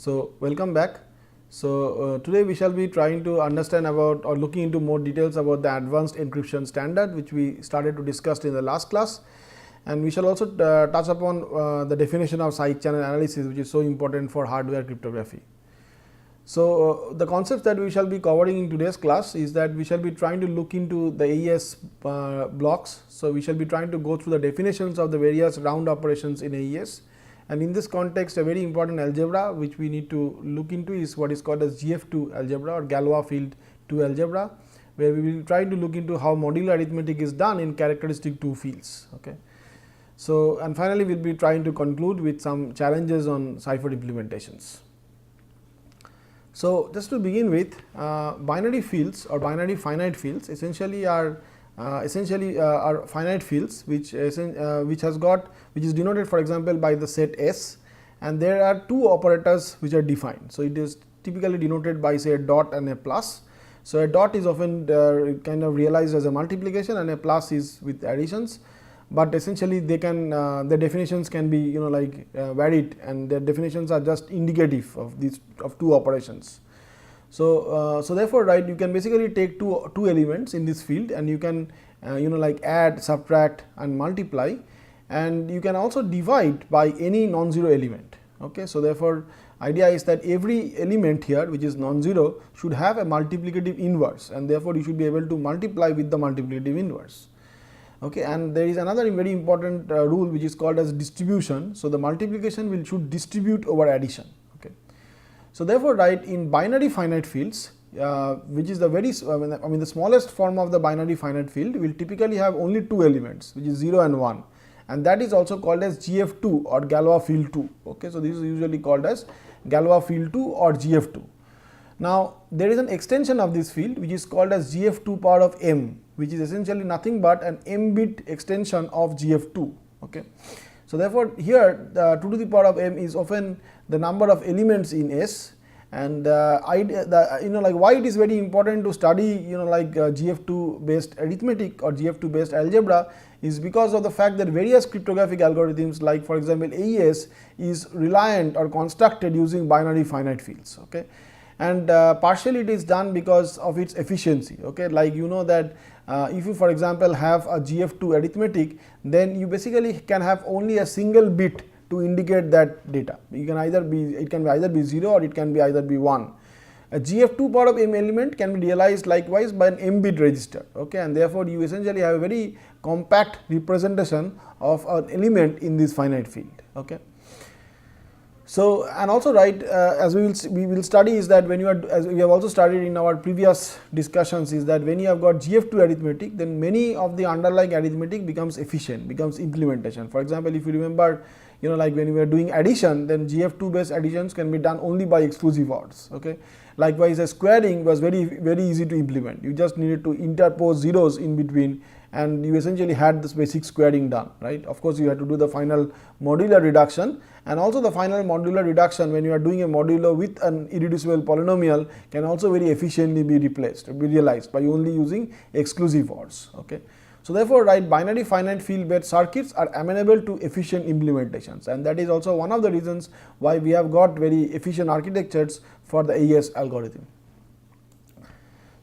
So, welcome back. So, today we shall be trying to understand about or looking into more details about the advanced encryption standard, which we started to discuss in the last class, and we shall also touch upon the definition of side channel analysis, which is so important for hardware cryptography. So, the concepts that we shall be covering in today's class is that we shall be trying to look into the AES blocks. So, we shall be trying to go through the definitions of the various round operations in AES. And in this context, a very important algebra which we need to look into is what is called as GF2 algebra or Galois field 2 algebra, where we will try to look into how modular arithmetic is done in characteristic 2 fields. Okay. So, and finally, we will be trying to conclude with some challenges on cipher implementations. So, just to begin with, binary fields or binary finite fields essentially are finite fields which is denoted, for example, by the set S, and there are two operators which are defined. So, it is typically denoted by, say, a dot and a plus. So, a dot is often kind of realized as a multiplication and a plus is with additions, but essentially they can the definitions can be varied, and their definitions are just indicative of these two operations. So, therefore, right, you can basically take two elements in this field, and you can add, subtract and multiply, and you can also divide by any non-zero element. Okay. So, therefore, idea is that every element here which is non-zero should have a multiplicative inverse, and therefore, you should be able to multiply with the multiplicative inverse. Okay. And there is another very important rule which is called as distribution. So, the multiplication should distribute over addition. So, therefore, right, in binary finite fields, which is the the smallest form of the binary finite field, will typically have only two elements, which is 0 and 1, and that is also called as GF2 or Galois field 2. Okay. So, this is usually called as Galois field 2 or GF2. Now, there is an extension of this field which is called as GF2 power of m, which is essentially nothing but an m bit extension of GF2. Okay. So, therefore, here the 2 to the power of m is often the number of elements in S, and why it is very important to study GF2 based arithmetic or GF2 based algebra is because of the fact that various cryptographic algorithms, like for example AES, is reliant or constructed using binary finite fields. Okay. And partially it is done because of its efficiency. Okay. Like that if you, for example, have a GF2 arithmetic, then you basically can have only a single bit to indicate that data. You can either be, it can either be 0 or it can be either be 1. A GF2 power of m element can be realized likewise by an m bit register. Okay. And therefore, you essentially have a very compact representation of an element in this finite field. Okay. So, and also, right, as we will study is that when you are, as we have also studied in our previous discussions, is that when you have got GF2 arithmetic, then many of the underlying arithmetic becomes efficient, becomes implementation. For example, if you remember, like when we were doing addition, then GF2 based additions can be done only by exclusive odds. Okay. Likewise, a squaring was very easy to implement. You just needed to interpose zeros in between, and you essentially had this basic squaring done, right. Of course, you had to do the final modular reduction, and also the final modular reduction when you are doing a modulo with an irreducible polynomial can also very efficiently be realized by only using exclusive odds. Okay. So, therefore, right, binary finite field based circuits are amenable to efficient implementations, and that is also one of the reasons why we have got very efficient architectures for the AES algorithm.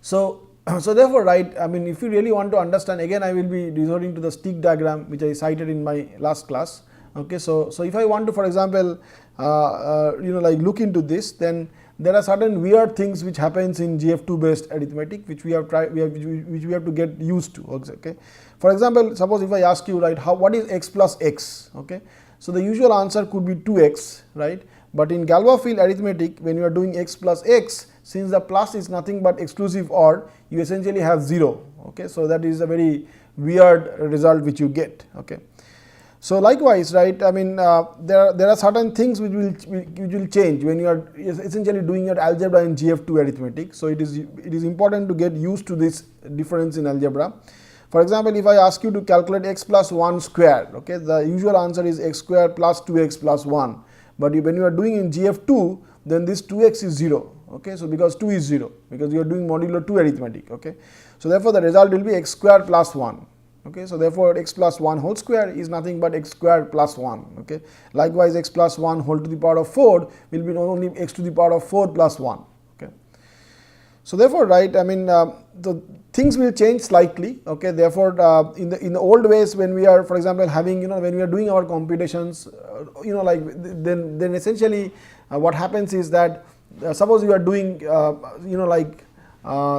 So, therefore, right, if you really want to understand, again I will be resorting to the stick diagram which I cited in my last class. Okay. So, if I want to, for example, look into this, then there are certain weird things which happens in GF2 based arithmetic which we have which we have to get used to. Okay. For example, suppose if I ask you, right, what is x plus x? Okay. So, the usual answer could be 2x, right, but in Galois field arithmetic, when you are doing x plus x, since the plus is nothing but exclusive odd, you essentially have 0. Okay. So, that is a very weird result which you get. Okay. So, likewise, right, there are certain things which will change when you are essentially doing your algebra in GF2 arithmetic. So, it is important to get used to this difference in algebra. For example, if I ask you to calculate x plus 1 square, okay, the usual answer is x square plus 2x plus 1, but when you are doing in GF2, then this 2x is 0. Okay. So, because 2 is 0, because you are doing modulo 2 arithmetic. Okay. So, therefore, the result will be x square plus 1. Okay, so therefore x plus 1 whole square is nothing but x squared plus 1. Okay, likewise x plus 1 whole to the power of 4 will be only x to the power of 4 plus 1. Okay, so therefore, right, I mean the things will change slightly. Okay, therefore in the old ways, when we are, for example, having, when we are doing our computations, like then essentially what happens is that suppose you are doing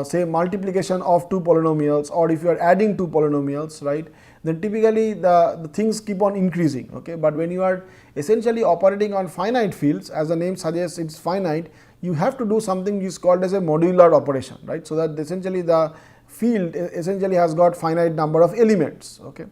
say multiplication of two polynomials, or if you are adding two polynomials, right, then typically the things keep on increasing. Okay, but when you are essentially operating on finite fields, as the name suggests, it's finite, you have to do something which is called as a modular operation, right, so that essentially the field essentially has got finite number of elements. Okay,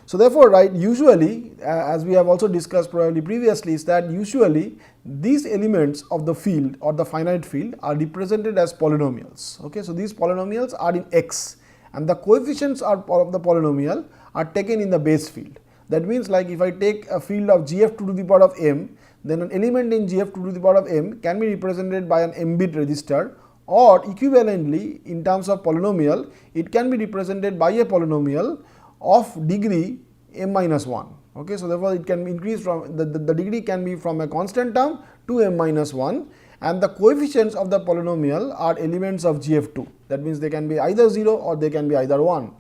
so therefore, right, usually as we have also discussed probably previously, is that usually these elements of the field or the finite field are represented as polynomials. Okay, so these polynomials are in X, and the coefficients of the polynomial are taken in the base field. That means, like, if I take a field of gf2 to the power of m, then an element in gf2 to the power of m can be represented by an m-bit register, or equivalently in terms of polynomial, it can be represented by a polynomial of degree m minus 1. Okay, so therefore it can increase from the degree can be from a constant term to m minus 1, and the coefficients of the polynomial are elements of gf2. That means they can be either 0 or they can be either 1.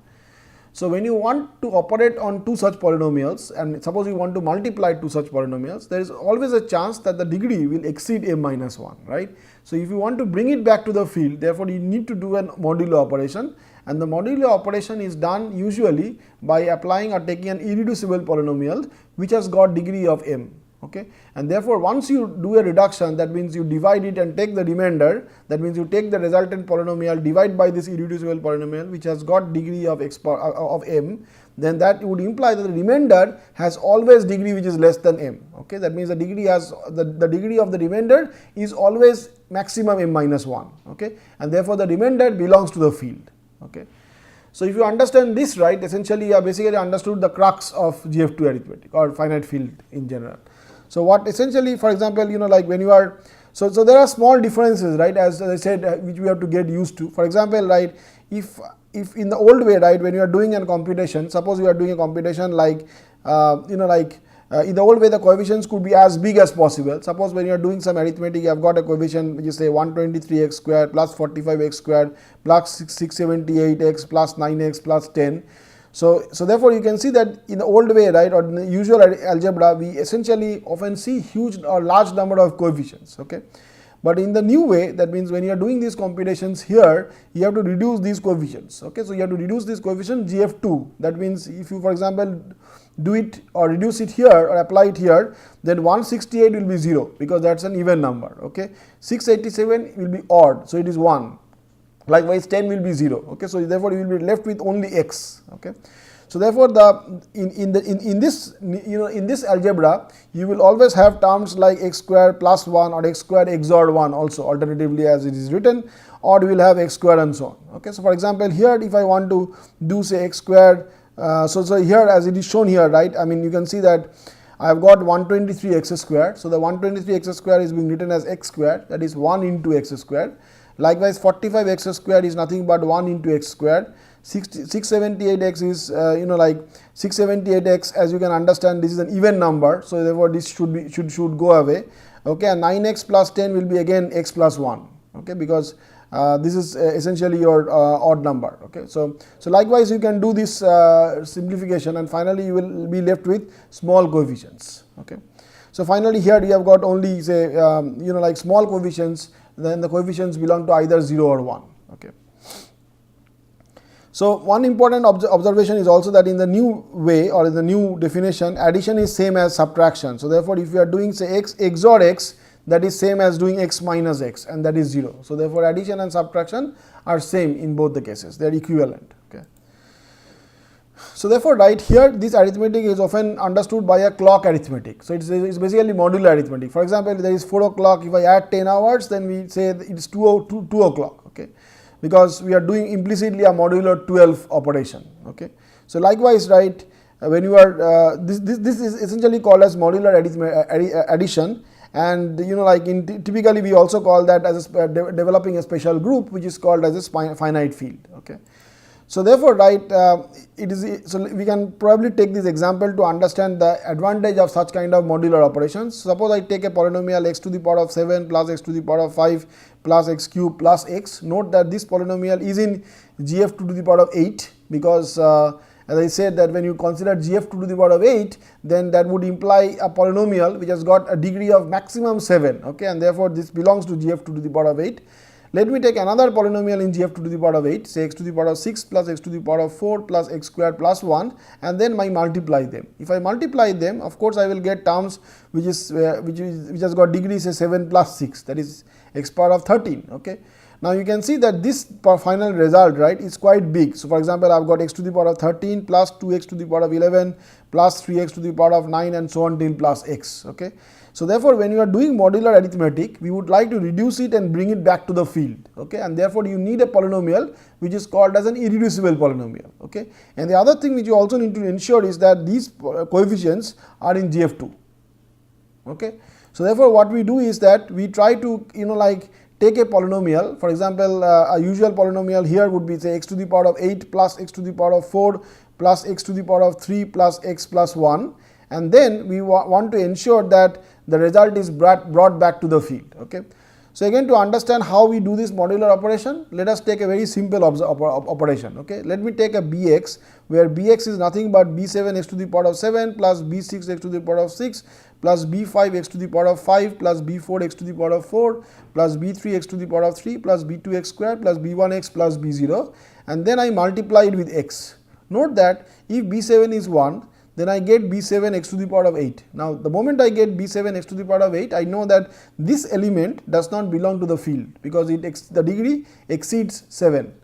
So when you want to operate on two such polynomials, and suppose you want to multiply two such polynomials, there is always a chance that the degree will exceed m minus 1, right. So if you want to bring it back to the field, therefore you need to do an modular operation, and the modular operation is done usually by applying or taking an irreducible polynomial which has got degree of m. Okay, and therefore once you do a reduction, that means you divide it and take the remainder, that means you take the resultant polynomial, divide by this irreducible polynomial which has got degree of m, then that would imply that the remainder has always degree which is less than m. Okay, that means the degree has the degree of the remainder is always maximum m minus 1. Okay, and therefore the remainder belongs to the field. Okay, so if you understand this, right, essentially you have basically understood the crux of GF2 arithmetic or finite field in general. So what essentially, for example, like when you are, so there are small differences, right, as I said, which we have to get used to. For example, right, if in the old way, right, when you are doing a computation, suppose you are doing a computation like in the old way the coefficients could be as big as possible. Suppose when you are doing some arithmetic, you have got a coefficient which is say 123x squared plus 45x squared plus 678x plus 9x plus 10. So therefore you can see that in the old way, right, or in the usual algebra, we essentially often see huge or large number of coefficients. Okay, but in the new way, that means when you are doing these computations here, you have to reduce these coefficients. Okay, so you have to reduce this coefficient GF2. That means if you, for example, do it or reduce it here or apply it here, then 168 will be 0 because that's an even number. Okay, 687 will be odd, so it is 1. Likewise 10 will be 0. Okay, so therefore you will be left with only x. Okay, so therefore the in this in this algebra you will always have terms like x squared plus 1 or x squared XOR 1 also, alternatively as it is written, or we will have x squared and so on. Okay, so for example here if I want to do say x squared, so here as it is shown here, right, I mean you can see that I have got 123x squared. So the 123x squared is being written as x squared, that is 1 into x squared. Likewise 45x squared is nothing but 1 into x squared. 678x is like 678x, as you can understand, this is an even number, so therefore this should go away. Okay, and 9x plus 10 will be again x plus 1. Okay, because this is essentially your odd number. Okay, so likewise you can do this simplification, and finally you will be left with small coefficients. Okay, so finally here you have got only say like small coefficients, then the coefficients belong to either 0 or 1. Okay. So one important observation is also that in the new way or in the new definition, addition is same as subtraction. So therefore if you are doing say x XOR x, that is same as doing x minus x, and that is 0. So therefore addition and subtraction are same in both the cases, they are equivalent. Okay. So therefore right here this arithmetic is often understood by a clock arithmetic. So it's basically modular arithmetic. For example, if there is 4 o'clock, if I add 10 hours, then we say it's 2 o'clock. Okay, because we are doing implicitly a modular 12 operation. Okay, so likewise, right, when you are this is essentially called as modular addition, and like typically we also call that as developing a special group which is called as a finite field. Okay. So therefore, right, it is, so we can probably take this example to understand the advantage of such kind of modular operations. Suppose I take a polynomial x to the power of 7 plus x to the power of 5 plus x cube plus x. Note that this polynomial is in gf2 to the power of 8, because as I said that when you consider gf2 to the power of 8, then that would imply a polynomial which has got a degree of maximum 7, okay, and therefore this belongs to gf2 to the power of 8. Let me take another polynomial in gf2 to the power of 8, say x to the power of 6 plus x to the power of 4 plus x squared plus 1, and then I multiply them. If I multiply them, of course I will get terms which has got degree, say 7 plus 6, that is x power of 13, okay. Now you can see that this final result, right, is quite big. So for example, I have got x to the power of 13 plus 2x to the power of 11 plus 3x to the power of 9 and so on till plus x, okay. So therefore, when you are doing modular arithmetic, we would like to reduce it and bring it back to the field, okay, and therefore you need a polynomial which is called as an irreducible polynomial, okay. And the other thing which you also need to ensure is that these coefficients are in gf2, okay. So therefore, what we do is that we try to, like, take a polynomial. For example, a usual polynomial here would be, say, x to the power of 8 plus x to the power of 4 plus x to the power of 3 plus x plus 1, and then we want to ensure that the result is brought back to the field, okay. So again, to understand how we do this modular operation, let us take a very simple operation, okay. Let me take a bx, where bx is nothing but b7 x to the power of 7 plus b6 x to the power of 6 plus b5 x to the power of 5 plus b4 x to the power of 4 plus b3 x to the power of 3 plus b2 x squared plus b1 x plus b0, and then I multiply it with x. Note that if b7 is 1, then I get b7 x to the power of 8. Now the moment I get b7 x to the power of 8, I know that this element does not belong to the field, because the degree exceeds 7.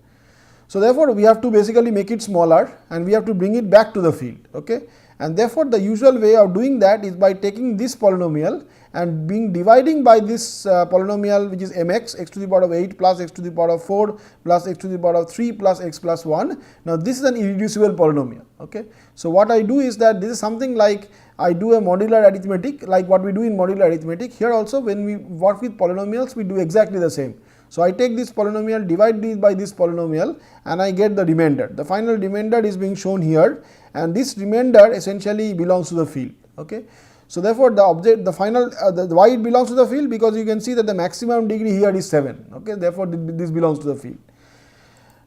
So therefore, we have to basically make it smaller and we have to bring it back to the field, okay. And therefore, the usual way of doing that is by taking this polynomial and dividing by this polynomial, which is mx, x to the power of 8 plus x to the power of 4 plus x to the power of 3 plus x plus 1. Now this is an irreducible polynomial, okay. So what I do is that this is something like I do a modular arithmetic, like what we do in modular arithmetic. Here also, when we work with polynomials, we do exactly the same. So I take this polynomial, divide this by this polynomial, and I get the remainder. The final remainder is being shown here, and this remainder essentially belongs to the field, okay. So therefore, the final why it belongs to the field, because you can see that the maximum degree here is 7, okay. Therefore, this belongs to the field.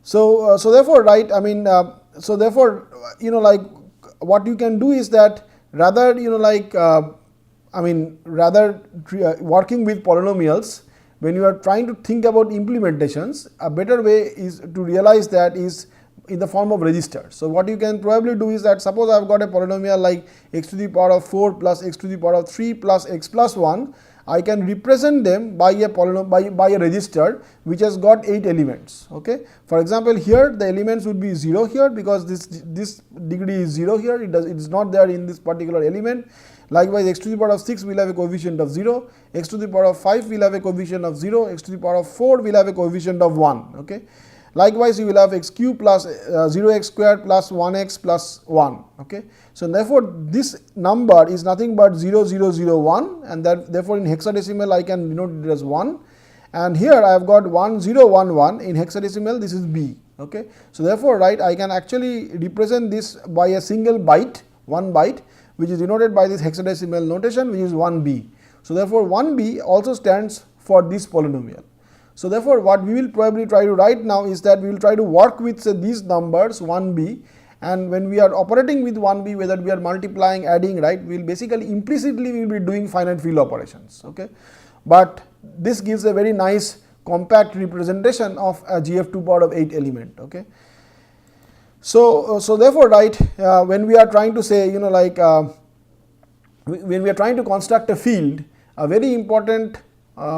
So therefore, right, I mean, so therefore, like, what you can do is that rather, rather working with polynomials, when you are trying to think about implementations, a better way is to realize that is in the form of registers. So what you can probably do is that, suppose I have got a polynomial like x to the power of 4 plus x to the power of 3 plus x plus 1, I can represent them by a by a register which has got 8 elements, okay. For example, here the elements would be 0 here, because this degree is 0 here, it is not there in this particular element. Likewise, x to the power of 6 will have a coefficient of 0, x to the power of 5 will have a coefficient of 0, x to the power of 4 will have a coefficient of 1, okay. Likewise, you will have x cube plus 0x squared plus 1x plus 1, okay. So therefore, this number is nothing but 0001, and that therefore in hexadecimal I can denote it as 1, and here I have got 1011 in hexadecimal, this is b, okay. So therefore, right, I can actually represent this by a single byte, 1 byte, which is denoted by this hexadecimal notation, which is 1b. So therefore, 1b also stands for this polynomial. So therefore, what we will probably try to write now is that we will try to work with, say, these numbers 1b, and when we are operating with 1b, whether we are multiplying, adding, right, we will basically implicitly we will be doing finite field operations, okay. But this gives a very nice compact representation of a gf2 power of 8 element, okay. So therefore, right, when we are trying to say, when we are trying to construct a field, a very important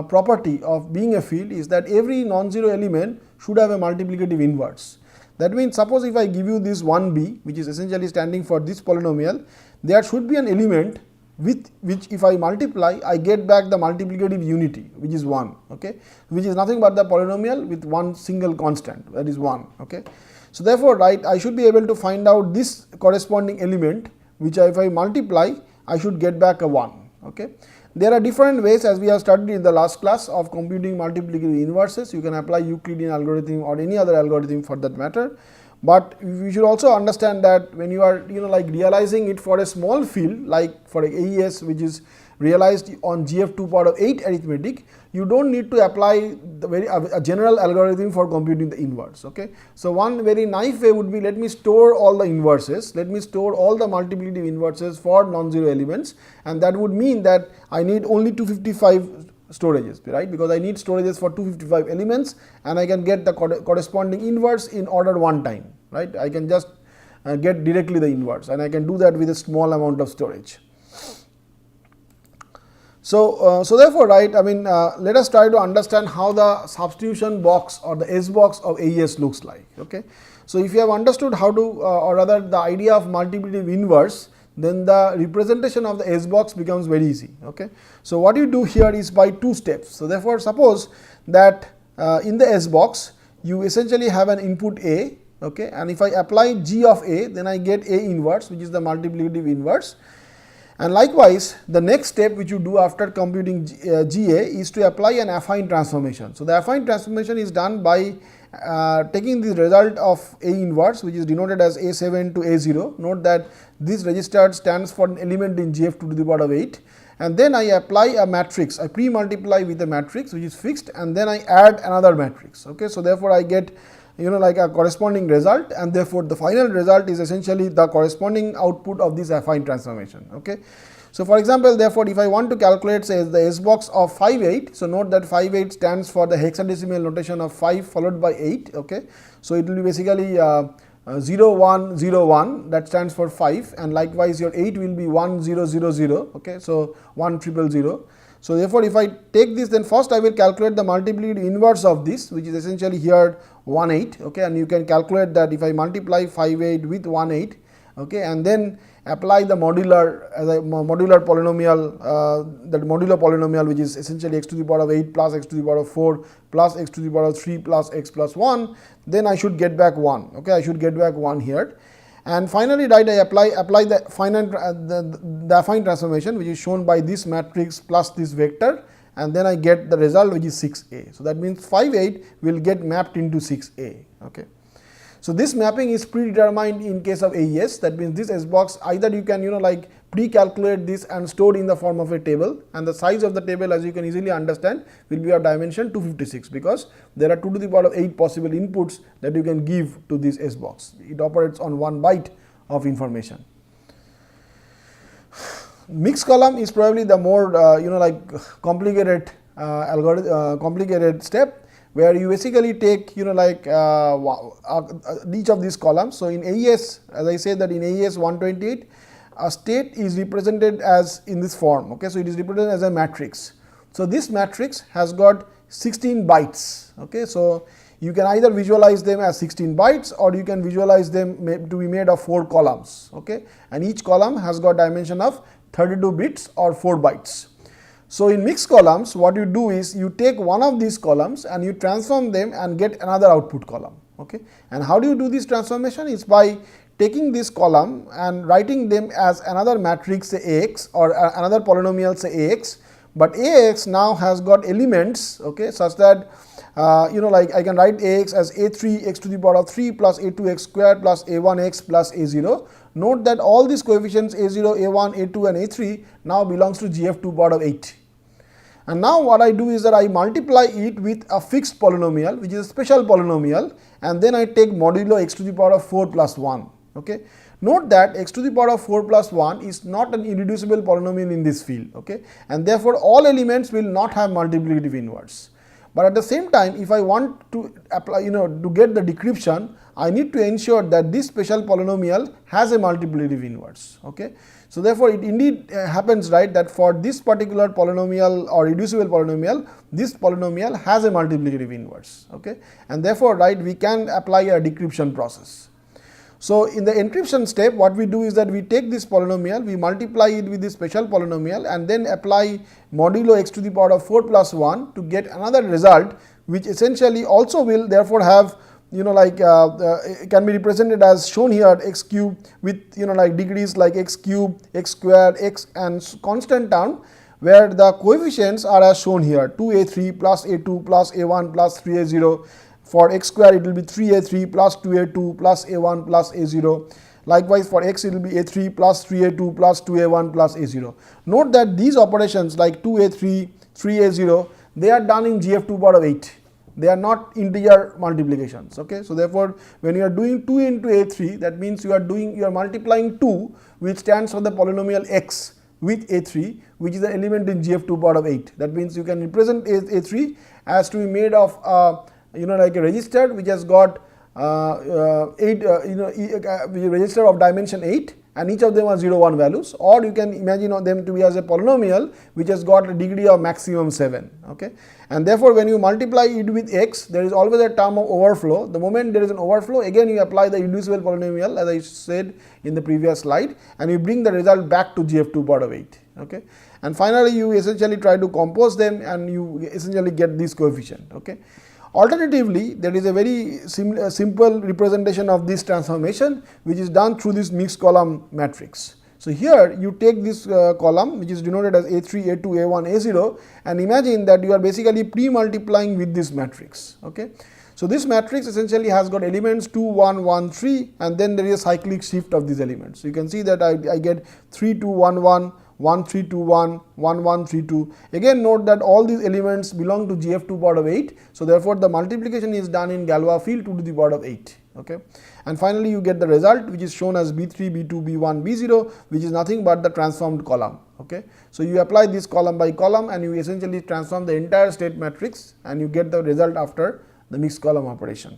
property of being a field is that every non-zero element should have a multiplicative inverse. That means, suppose if I give you this 1b, which is essentially standing for this polynomial, there should be an element with which if I multiply, I get back the multiplicative unity, which is 1, okay, which is nothing but the polynomial with one single constant, that is 1, okay. So therefore, right, I should be able to find out this corresponding element, which if I multiply, I should get back a 1, okay. There are different ways, as we have studied in the last class, of computing multiplicative inverses. You can apply Euclidean algorithm or any other algorithm for that matter. But we should also understand that when you are like realizing it for a small field like for AES, which is realized on GF 2 power of 8 arithmetic, you don't need to apply the a general algorithm for computing the inverse. Okay. So, one very naive way would be, let me store all the inverses, let me store all the multiplicative inverses for non-zero elements, and that would mean that I need only 255 storages, right, because I need storages for 255 elements, and I can get the corresponding inverse in order one time, right. I can just get directly the inverse, and I can do that with a small amount of storage. So, therefore, right, I mean, let us try to understand how the substitution box or the S-box of AES looks like. Okay. So, if you have understood how to or rather the idea of multiplicative inverse, then the representation of the S-box becomes very easy. Okay. So, what you do here is by two steps. So, therefore, suppose that in the S-box you essentially have an input A, okay, and if I apply G of A, then I get A inverse, which is the multiplicative inverse. And likewise, the next step which you do after computing GA is to apply an affine transformation. So, the affine transformation is done by taking the result of A inverse, which is denoted as A7 to A0. Note that this register stands for an element in GF 2 to the power of 8, and then I apply a matrix, I pre-multiply with a matrix which is fixed, and then I add another matrix. Okay. So, therefore, I get like a corresponding result, and therefore, the final result is essentially the corresponding output of this affine transformation. Okay. So, for example, therefore, if I want to calculate, say, the S-box of 58, so note that 58 stands for the hexadecimal notation of 5 followed by 8. Okay. So, it will be basically 0101, that stands for 5, and likewise your 8 will be 1000. Okay. So, 1000. So, therefore, if I take this, then first I will calculate the multiplicative inverse of this, which is essentially here 18. Okay, and you can calculate that if I multiply 58 with 18, okay, and then apply the modular as a modular polynomial, that modular polynomial, which is essentially x to the power of 8 plus x to the power of 4 plus x to the power of 3 plus x plus 1, then I should get back 1. Okay, I should get back 1 here. And finally, right, I apply the finite the affine transformation, which is shown by this matrix plus this vector, and then I get the result, which is 6a. So, that means 58 will get mapped into 6a. Okay. So, this mapping is predetermined in case of AES. That means this S-box, either you can like pre-calculate this and store in the form of a table, and the size of the table, as you can easily understand, will be of dimension 256, because there are 2 to the power of 8 possible inputs that you can give to this S-box. It operates on 1 byte of information. Mixed column is probably the more like complicated complicated step, where you basically take like each of these columns. So, in AES, as I said that in AES 128, a state is represented as in this form. Okay. So, it is represented as a matrix. So, this matrix has got 16 bytes. Okay. So, you can either visualize them as 16 bytes, or you can visualize them to be made of 4 columns. Okay. And each column has got dimension of 32 bits or 4 bytes. So, in mixed columns, what you do is you take one of these columns and you transform them and get another output column. Okay. And how do you do this transformation? Is by taking this column and writing them as another matrix, say Ax, or another polynomial, say Ax, but Ax now has got elements, okay, such that like I can write Ax as A3 x to the power of 3 plus A2 x squared plus A1 x plus A0. Note that all these coefficients A0, A1, A2 and A3 now belongs to GF 2 power of 8. And now what I do is that I multiply it with a fixed polynomial, which is a special polynomial, and then I take modulo x to the power of 4 plus 1. Okay. Note that x to the power of 4 plus 1 is not an irreducible polynomial in this field. Okay. And therefore, all elements will not have multiplicative inverse. But at the same time, if I want to apply, to get the decryption, I need to ensure that this special polynomial has a multiplicative inverse. Okay. So, therefore, it indeed happens, right, that for this particular polynomial or reducible polynomial, this polynomial has a multiplicative inverse. Okay. And therefore, right, we can apply a decryption process. So, in the encryption step, what we do is that we take this polynomial, we multiply it with this special polynomial, and then apply modulo x to the power of 4 plus 1 to get another result, which essentially also will therefore have can be represented as shown here x cube with like degrees like x cube, x squared, x and constant term, where the coefficients are as shown here 2a3 plus a2 plus a1 plus 3a0, For x square it will be 3a3 plus 2a2 plus a1 plus a0. Likewise for x it will be a3 plus 3a2 plus 2a1 plus a0. Note that these operations like 2a3, 3a0, they are done in GF 2 power of 8. They are not integer multiplications. Okay, so therefore, when you are doing 2 into a3, that means you are multiplying 2, which stands for the polynomial x, with a3, which is the element in GF 2 power of 8. That means you can represent a3 as to be made of like a register which has got register of dimension 8, and each of them are 0, 1 values, or you can imagine them to be as a polynomial which has got a degree of maximum 7. Okay, and therefore when you multiply it with x, there is always a term of overflow. The moment there is an overflow, again you apply the indivisible polynomial as I said in the previous slide, and you bring the result back to GF 2 power of 8. Okay, and finally you essentially try to compose them, and you essentially get this coefficient. Okay. Alternatively, there is a very simple representation of this transformation, which is done through this mixed column matrix. So here you take this column which is denoted as a3, a2, a1, a0, and imagine that you are basically pre-multiplying with this matrix. Okay. So this matrix essentially has got elements 2, 1, 1, 3, and then there is a cyclic shift of these elements. So you can see that I get 3, 2, 1, 1, 1, 3, 2, 1, 1, 1, 3, 2. Again note that all these elements belong to GF 2 power of 8. So therefore the multiplication is done in Galois field 2 to the power of 8. Okay. And finally you get the result which is shown as B3, B2, B1, B0, which is nothing but the transformed column. Okay. So you apply this column by column, and you essentially transform the entire state matrix, and you get the result after the mixed column operation.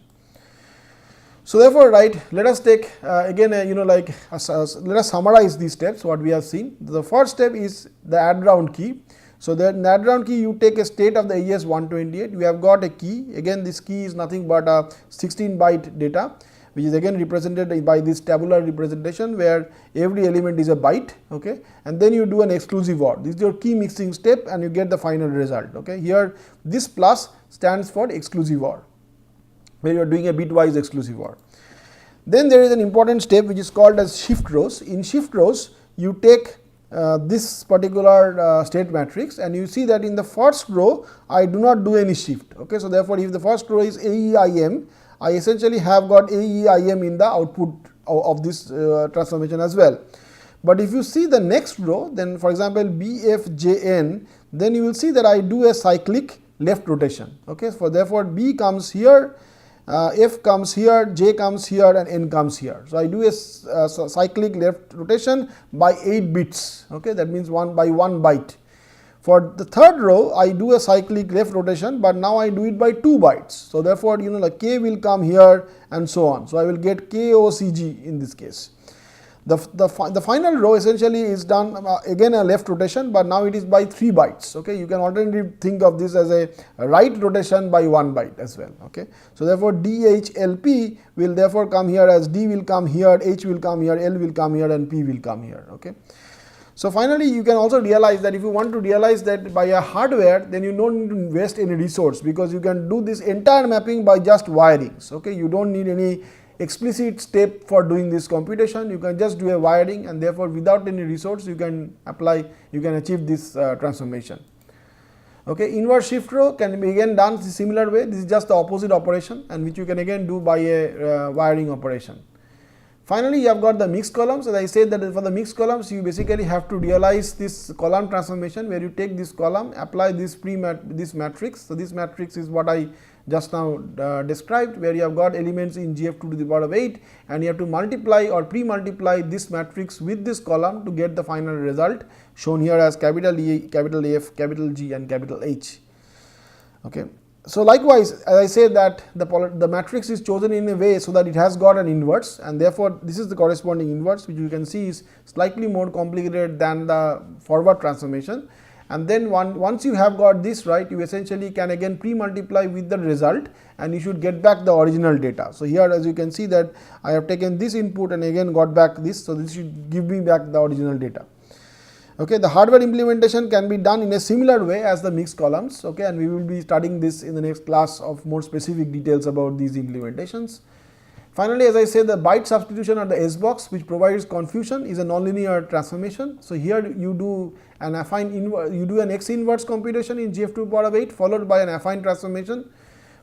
So therefore, let us take let us summarize these steps what we have seen. The first step is the add round key. So then in the add round key you take a state of the AES 128, you have got a key. Again this key is nothing but a 16 byte data, which is again represented by this tabular representation where every element is a byte. Okay, and then you do an exclusive OR. This is your key mixing step, and you get the final result. Okay, here this plus stands for exclusive OR, where you are doing a bitwise exclusive OR. Then there is an important step which is called as shift rows. In shift rows you take this particular state matrix, and you see that in the first row I do not do any shift. Okay, so therefore if the first row is AEIM, I essentially have got AEIM in the output of this transformation as well. But if you see the next row, then for example BFJN, then you will see that I do a cyclic left rotation. Okay, so therefore B comes here, F comes here, J comes here, and N comes here. So I do a cyclic left rotation by 8 bits. Okay, that means by 1 byte. For the third row, I do a cyclic left rotation, but now I do it by 2 bytes. So therefore, like K will come here and so on. So I will get KOCG in this case. The final row essentially is done again a left rotation, but now it is by 3 bytes. Okay, you can alternatively think of this as a right rotation by 1 byte as well. Okay, so therefore DHLP will therefore come here as D will come here, H will come here, L will come here, and P will come here. Okay. So finally you can also realize that if you want to realize that by a hardware, then you don't need to invest any resource, because you can do this entire mapping by just wirings. Okay, you don't need any explicit step for doing this computation. You can just do a wiring, and therefore without any resource you can achieve this transformation. Okay, inverse shift row can be again done in similar way. This is just the opposite operation, and which you can again do by a wiring operation. Finally, you have got the mixed columns. As I said that for the mixed columns, you basically have to realize this column transformation, where you take this column, apply this matrix. So this matrix is what I just now described, where you have got elements in GF 2 to the power of 8, and you have to multiply or pre-multiply this matrix with this column to get the final result shown here as capital E, capital F, capital G, and capital H. Okay. So likewise, as I say that the matrix is chosen in a way so that it has got an inverse, and therefore this is the corresponding inverse, which you can see is slightly more complicated than the forward transformation. And then once you have got this right, you essentially can again pre-multiply with the result, and you should get back the original data. So here, as you can see that I have taken this input and again got back this, so this should give me back the original data. Okay, the hardware implementation can be done in a similar way as the mixed columns. Okay, and we will be studying this in the next class of more specific details about these implementations. Finally, as I said, the byte substitution or the S-box, which provides confusion, is a nonlinear transformation. So here you do an affine inverse, you do an X inverse computation in GF 2 power of 8 followed by an affine transformation.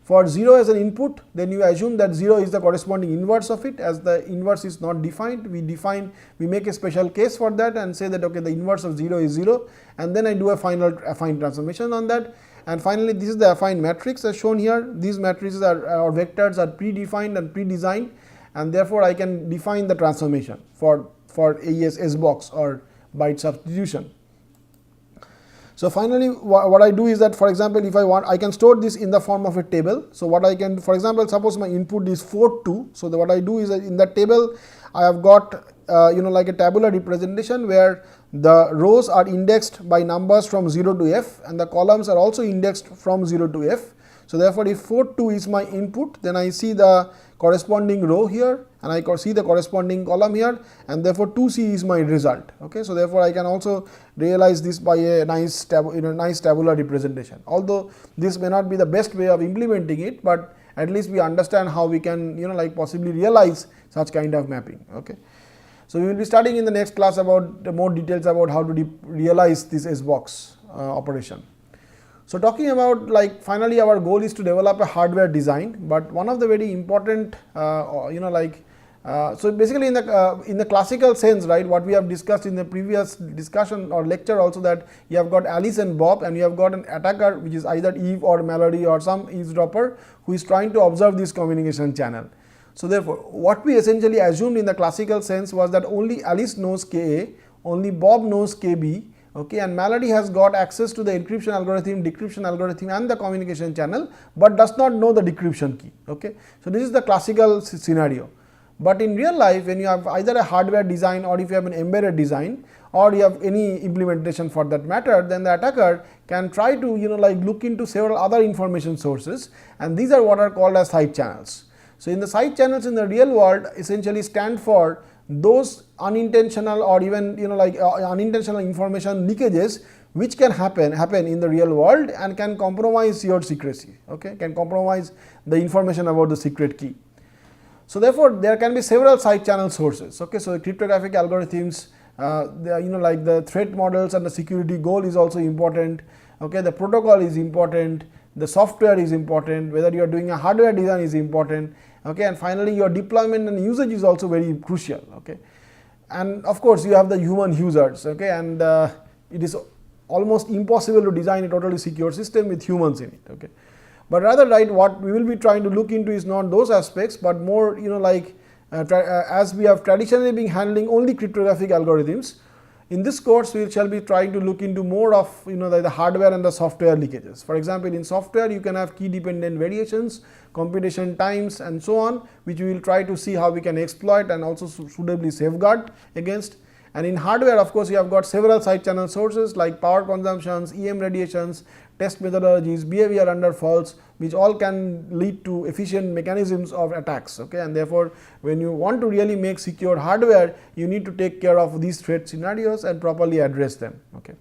For 0 as an input, then you assume that 0 is the corresponding inverse of it. As the inverse is not defined, we make a special case for that and say that okay, the inverse of 0 is 0, and then I do a final affine transformation on that. And finally, this is the affine matrix as shown here. These matrices or vectors are predefined and pre-designed, and therefore I can define the transformation for AES S-box or byte substitution. So finally, what I do is that, for example, if I want, I can store this in the form of a table. So what I can, for example, suppose my input is 4 2. So what I do is that in that table, I have got like a tabular representation where the rows are indexed by numbers from 0 to f, and the columns are also indexed from 0 to f. So therefore, if 4 2 is my input, then I see the corresponding row here, and I see the corresponding column here, and therefore 2c is my result. Okay, so therefore I can also realize this by a nice tabular representation. Although this may not be the best way of implementing it, but at least we understand how we can like possibly realize such kind of mapping. Okay, so we will be studying in the next class about more details about how to realize this S-box operation. So talking about, like, finally our goal is to develop a hardware design, but one of the very important so basically in the classical sense, right, what we have discussed in the previous discussion or lecture also, that you have got Alice and Bob, and you have got an attacker which is either Eve or Mallory or some eavesdropper who is trying to observe this communication channel. So therefore, what we essentially assumed in the classical sense was that only Alice knows Ka, only Bob knows Kb, okay, and Mallory has got access to the encryption algorithm, decryption algorithm and the communication channel, but does not know the decryption key. Okay. So this is the classical scenario. But in real life, when you have either a hardware design, or if you have an embedded design, or you have any implementation for that matter, then the attacker can try to look into several other information sources, and these are what are called as side channels. So in the side channels in the real world essentially stand for those unintentional or even unintentional information leakages which can happen in the real world and can compromise your secrecy. Okay, can compromise the information about the secret key. So therefore, there can be several side channel sources. Okay, so the cryptographic algorithms, like the threat models and the security goal is also important. Okay, the protocol is important, the software is important, whether you are doing a hardware design is important. Okay, and finally your deployment and usage is also very crucial. Okay, and of course you have the human users. Okay, and it is almost impossible to design a totally secure system with humans in it. Okay, but rather, right, what we will be trying to look into is not those aspects, but more as we have traditionally been handling only cryptographic algorithms. In this course, we shall be trying to look into more of the hardware and the software leakages. For example, in software you can have key dependent variations, computation times and so on, which we will try to see how we can exploit and also suitably safeguard against. And in hardware, of course, you have got several side channel sources like power consumptions, EM radiations, test methodologies, behavior under faults, which all can lead to efficient mechanisms of attacks. Okay, and therefore, when you want to really make secure hardware, you need to take care of these threat scenarios and properly address them. Okay.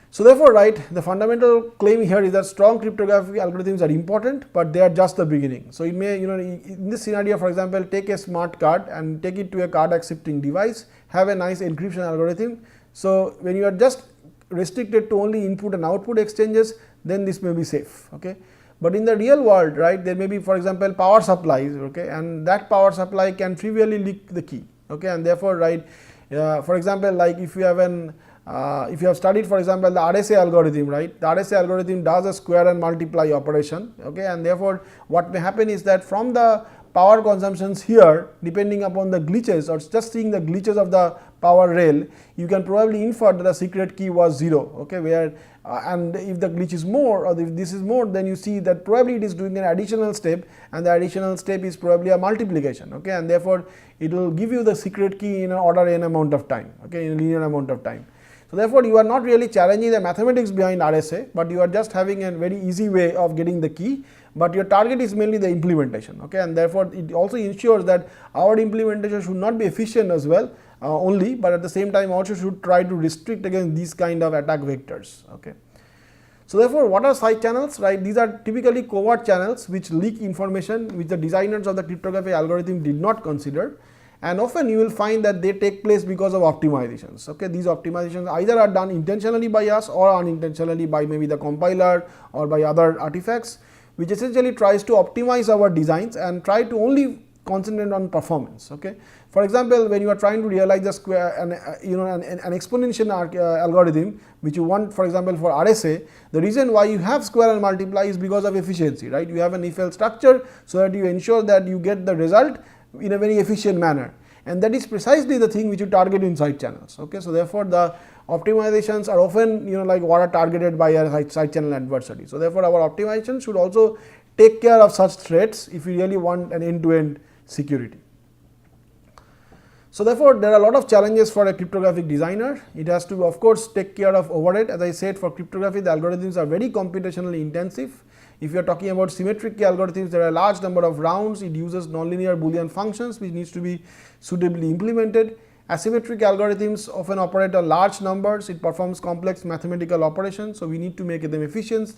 So therefore, right, the fundamental claim here is that strong cryptographic algorithms are important, but they are just the beginning. So it may, in this scenario, for example, take a smart card and take it to a card accepting device, have a nice encryption algorithm. So when you are just restricted to only input and output exchanges, then this may be safe. Okay, but in the real world, right, there may be, for example, power supplies. Okay, and that power supply can trivially leak the key. Okay, and therefore, right, for example, like if you have studied, for example, the RSA algorithm, right, the RSA algorithm does a square and multiply operation. Okay, and therefore, what may happen is that from the power consumptions here, depending upon the glitches or just seeing the glitches of the power rail, you can probably infer that the secret key was 0. Okay, where and if the glitch is more, or if this is more, then you see that probably it is doing an additional step, and the additional step is probably a multiplication. Okay, and therefore it will give you the secret key in an order n amount of time. Okay, in a linear amount of time. So therefore, you are not really challenging the mathematics behind RSA, but you are just having a very easy way of getting the key, but your target is mainly the implementation. Okay, and therefore it also ensures that our implementation should not be efficient as well only, but at the same time also should try to restrict against these kind of attack vectors. Okay. So therefore, what are side channels? Right, these are typically covert channels which leak information which the designers of the cryptographic algorithm did not consider. And often you will find that they take place because of optimizations. Okay, these optimizations either are done intentionally by us or unintentionally by maybe the compiler or by other artifacts, which essentially tries to optimize our designs and try to only concentrate on performance. Okay. For example, when you are trying to realize a square and an exponential algorithm which you want, for example, for RSA, the reason why you have square and multiply is because of efficiency, right? You have an if-else structure so that you ensure that you get the result in a very efficient manner, and that is precisely the thing which you target in side channels. Okay. So therefore, the optimizations are often like what are targeted by a side channel adversary. So therefore, our optimization should also take care of such threats if you really want an end-to-end security. So therefore, there are a lot of challenges for a cryptographic designer. It has to, of course, take care of overhead. As I said, for cryptography, the algorithms are very computationally intensive. If you are talking about symmetric key algorithms, there are a large number of rounds. It uses nonlinear Boolean functions which needs to be suitably implemented. Asymmetric algorithms often operate on large numbers. It performs complex mathematical operations, so we need to make them efficient.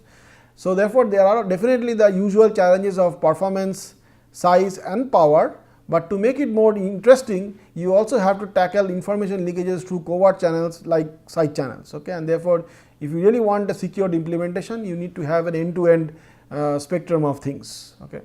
So therefore, there are definitely the usual challenges of performance, size and power. But to make it more interesting, you also have to tackle information leakages through covert channels like side channels. Okay. And therefore, if you really want a secured implementation, you need to have an end-to-end spectrum of things. Okay.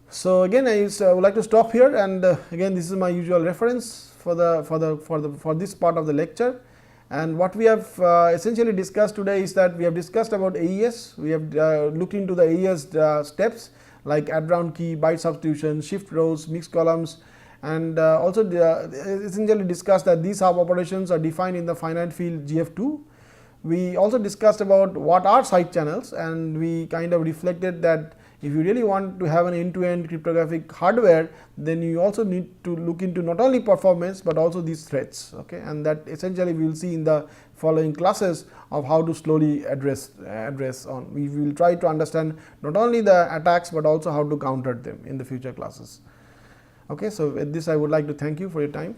So again, I would like to stop here, and again, this is my usual reference for this part of the lecture. And what we have essentially discussed today is that we have discussed about AES. We have looked into the AES steps like add round key, byte substitution, shift rows, mixed columns, and also essentially discussed that these sub operations are defined in the finite field GF2. We also discussed about what are side channels, and we kind of reflected that if you really want to have an end-to-end cryptographic hardware, then you also need to look into not only performance but also these threats. Okay. And that essentially we will see in the following classes of how to slowly address on. We will try to understand not only the attacks but also how to counter them in the future classes. Okay. So with this, I would like to thank you for your time.